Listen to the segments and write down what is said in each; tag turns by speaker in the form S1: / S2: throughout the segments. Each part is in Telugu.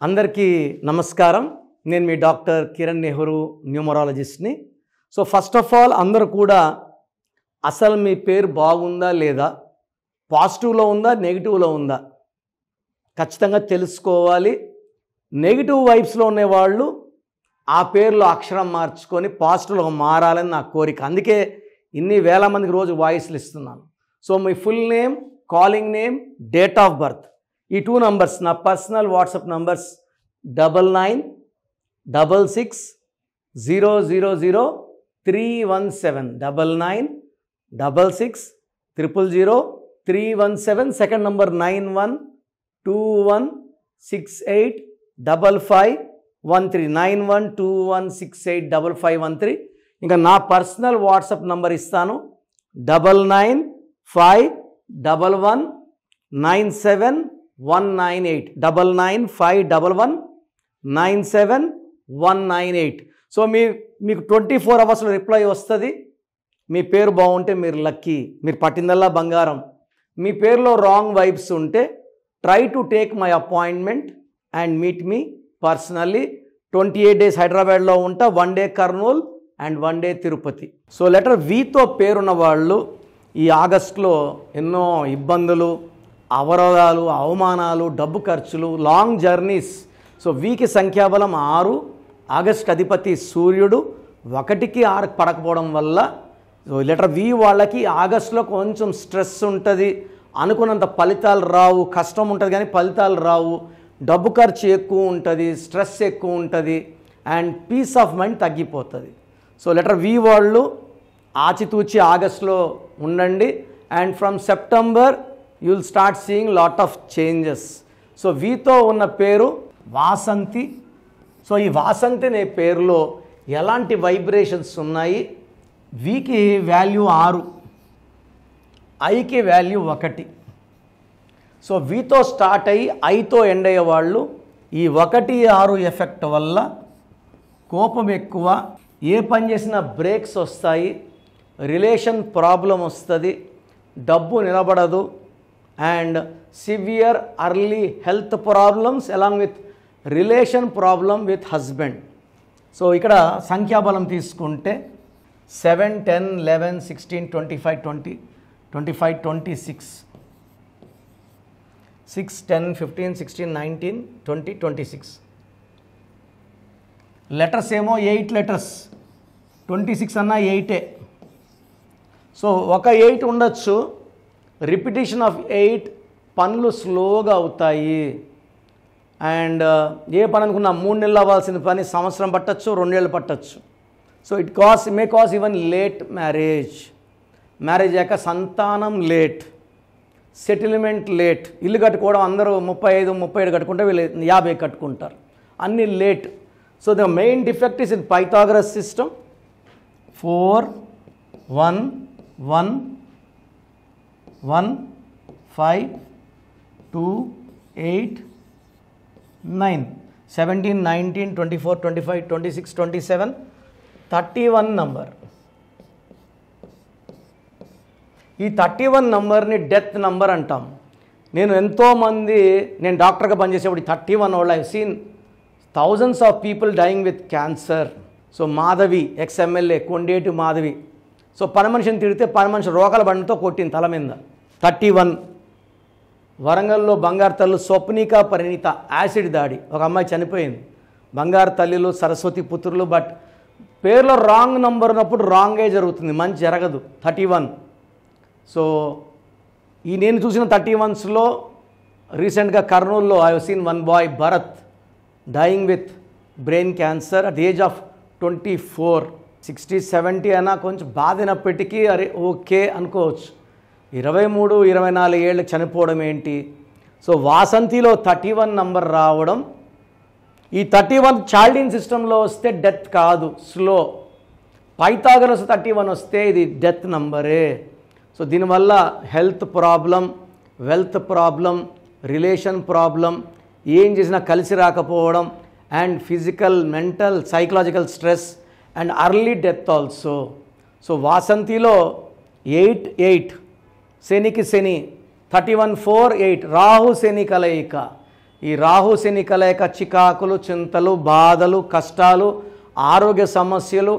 S1: అందరికీ నమస్కారం. నేను మీ డాక్టర్ కిరణ్ నెహ్రూ, న్యూమరాలజిస్ట్ని. సో ఫస్ట్ ఆఫ్ ఆల్ అందరూ కూడా అసలు మీ పేరు బాగుందా లేదా, పాజిటివ్లో ఉందా నెగిటివ్లో ఉందా ఖచ్చితంగా తెలుసుకోవాలి. నెగిటివ్ వైబ్స్లో ఉండేవాళ్ళు ఆ పేరులో అక్షరం మార్చుకొని పాజిటివ్లో మారాలని నా కోరిక. అందుకే ఇన్ని వేల మందికి రోజు వాయిస్లు ఇస్తున్నాను. So me full name, calling name, date of birth, ఈ 2 నంబర్స్ నా personal WhatsApp numbers 9966000317 9966000317. Second number 9121685513 9121685513. ఇంకా నా పర్సనల్ వాట్సాప్ నంబర్ ఇస్తాను 9951197198 9951197198. సో మీకు 24 అవర్స్లో రిప్లై వస్తుంది. మీ పేరు బాగుంటే మీరు లక్కీ, మీరు పట్టిందల్లా బంగారం. మీ పేరులో రాంగ్ వైబ్స్ ఉంటే try to take my appointment and meet మీ పర్సనల్లీ. 28 days హైదరాబాద్లో ఉంటా, 1 day Kurnool and 1 day Tirupati. So letter వీతో పేరున్న వాళ్ళు ఈ ఆగస్టులో ఎన్నో ఇబ్బందులు, అవరోధాలు, అవమానాలు, డబ్బు ఖర్చులు, లాంగ్ జర్నీస్. సో వీకి సంఖ్యాబలం 6. ఆగస్ట్ అధిపతి సూర్యుడు 1కి 6కి పడకపోవడం వల్ల సో లెటర్ వి వాళ్ళకి ఆగస్టులో కొంచెం స్ట్రెస్ ఉంటుంది, అనుకున్నంత ఫలితాలు రావు, కష్టం ఉంటుంది కానీ ఫలితాలు రావు, డబ్బు ఖర్చు ఎక్కువ ఉంటుంది, స్ట్రెస్ ఎక్కువ ఉంటుంది అండ్ పీస్ ఆఫ్ మైండ్ తగ్గిపోతుంది. సో లెటర్ వి వాళ్ళు ఆచితూచి ఆగస్టులో ఉండండి and from September you will start seeing lot of changes. So వీతో ఉన్న పేరు వాసంతి. సో ఈ వాసంతి అనే పేరులో ఎలాంటి వైబ్రేషన్స్ ఉన్నాయి? వీకి వాల్యూ 6, ఐకి వాల్యూ 1. సో వీతో స్టార్ట్ అయ్యి ఐతో ఎండ్ అయ్యే వాళ్ళు ఈ 1, 6 ఎఫెక్ట్ వల్ల కోపం ఎక్కువ, ఏ పని చేసినా బ్రేక్స్ వస్తాయి, రిలేషన్ ప్రాబ్లం వస్తుంది, డబ్బు నిలబడదు and severe early health problems along with relation problem with husband. So ఇక్కడ సంఖ్యాబలం తీసుకుంటే 7, 10, 11, 16, 25, 20, 25, 26, 6, 10, 15, 16, 19, 20, 26. లెటర్స్ ఏమో 8 లెటర్స్, 26 అన్నా 8. సో ఒక 8 ఉండొచ్చు, రిపిటేషన్ ఆఫ్ 8 పనులు స్లోగా అవుతాయి అండ్ ఏ పని అనుకున్నా 3 నెలలు అవ్వాల్సిన పని సంవత్సరం పట్టచ్చు, 2 ఏళ్ళు పట్టచ్చు. So it may cause even late marriage అయ్యాక సంతానం లేట్, సెటిల్మెంట్ లేట్. ఇల్లు కట్టుకోవడం అందరూ 35, 37 కట్టుకుంటే వీళ్ళు 50 కట్టుకుంటారు, అన్నీ late. So the main defect is in Pythagoras system. 4, 1, 1, 1, 5, 2, 8, 9, 17, 19, 24, 25, 26, 27, 31 number. ఈ 31 నంబర్ని డెత్ నంబర్ అంటాం. నేను డాక్టర్గా పనిచేసేప్పుడు 31 వాళ్ళు I seen thousands of people dying with cancer. So Madhavi ex MLA Kondeti Madhavi, so పని మనిషిని తిడితే పని మనిషి రోకల బండితో కొట్టింది తల మీద. 31. వరంగల్లో బంగారు తల్లు స్వప్నిక పరిణీత యాసిడ్ దాడి, ఒక అమ్మాయి చనిపోయింది. బంగారు తల్లిలు, సరస్వతి పుత్రులు. బట్ పేరులో రాంగ్ నంబర్ ఉన్నప్పుడు రాంగే జరుగుతుంది, మంచి జరగదు. 31. సో నేను చూసిన 31స్లో రీసెంట్గా కర్నూలులో I have seen 1 boy Bharat dying with brain cancer at the age of 24. 60, 70 అయినా కొంచెం బాధినప్పటికీ అరే ఓకే అనుకోవచ్చు. 23, 24 ఏళ్ళకి చనిపోవడం ఏంటి? సో వాసంతిలో 31 నంబర్ రావడం, ఈ 31 చాల్డిన్ సిస్టంలో వస్తే డెత్ కాదు, స్లో. పైథాగరస్ 31 వస్తే ఇది డెత్ నంబరే. సో దీనివల్ల health problem, wealth problem, relation problem, ఏం చేసినా కలిసి రాకపోవడం and physical, mental, psychological stress and early death also. So వాసంతిలో 8, 8 శనికి శని, 31, 4, 8 రాహు శని కలయిక. ఈ రాహు శని కలయిక చికాకులు, చింతలు, బాధలు, కష్టాలు, ఆరోగ్య సమస్యలు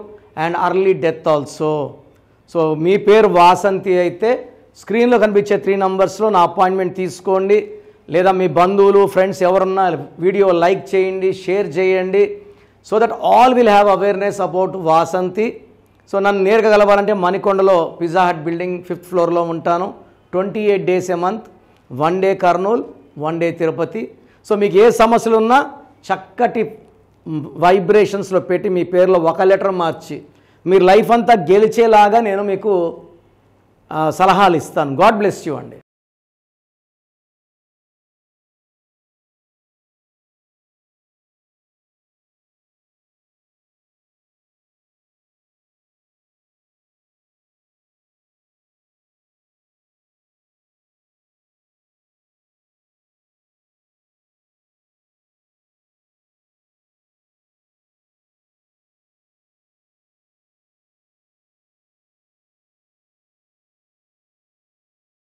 S1: and early death also. So మీ పేరు వాసంతి అయితే స్క్రీన్లో కనిపించే 3 నంబర్స్లో నా అపాయింట్మెంట్ తీసుకోండి. లేదా మీ బంధువులు, ఫ్రెండ్స్ ఎవరున్నా వీడియో లైక్ చేయండి, షేర్ చేయండి. So that all will have awareness about Vasanthi. So నన్ను నేరుగా కలవాలంటే మణికొండలో పిజ్జా హట్ బిల్డింగ్ 5th ఫ్లోర్లో ఉంటాను. 28 days a month, 1 day Kurnool, 1 day Tirupati. So మీకు ఏ సమస్యలు ఉన్నా చక్కటి వైబ్రేషన్స్లో పెట్టి మీ పేరులో ఒక లెటర్ మార్చి మీరు లైఫ్ అంతా గెలిచేలాగా నేను మీకు సలహాలు ఇస్తాను. గాడ్ బ్లెస్ యూ అండి.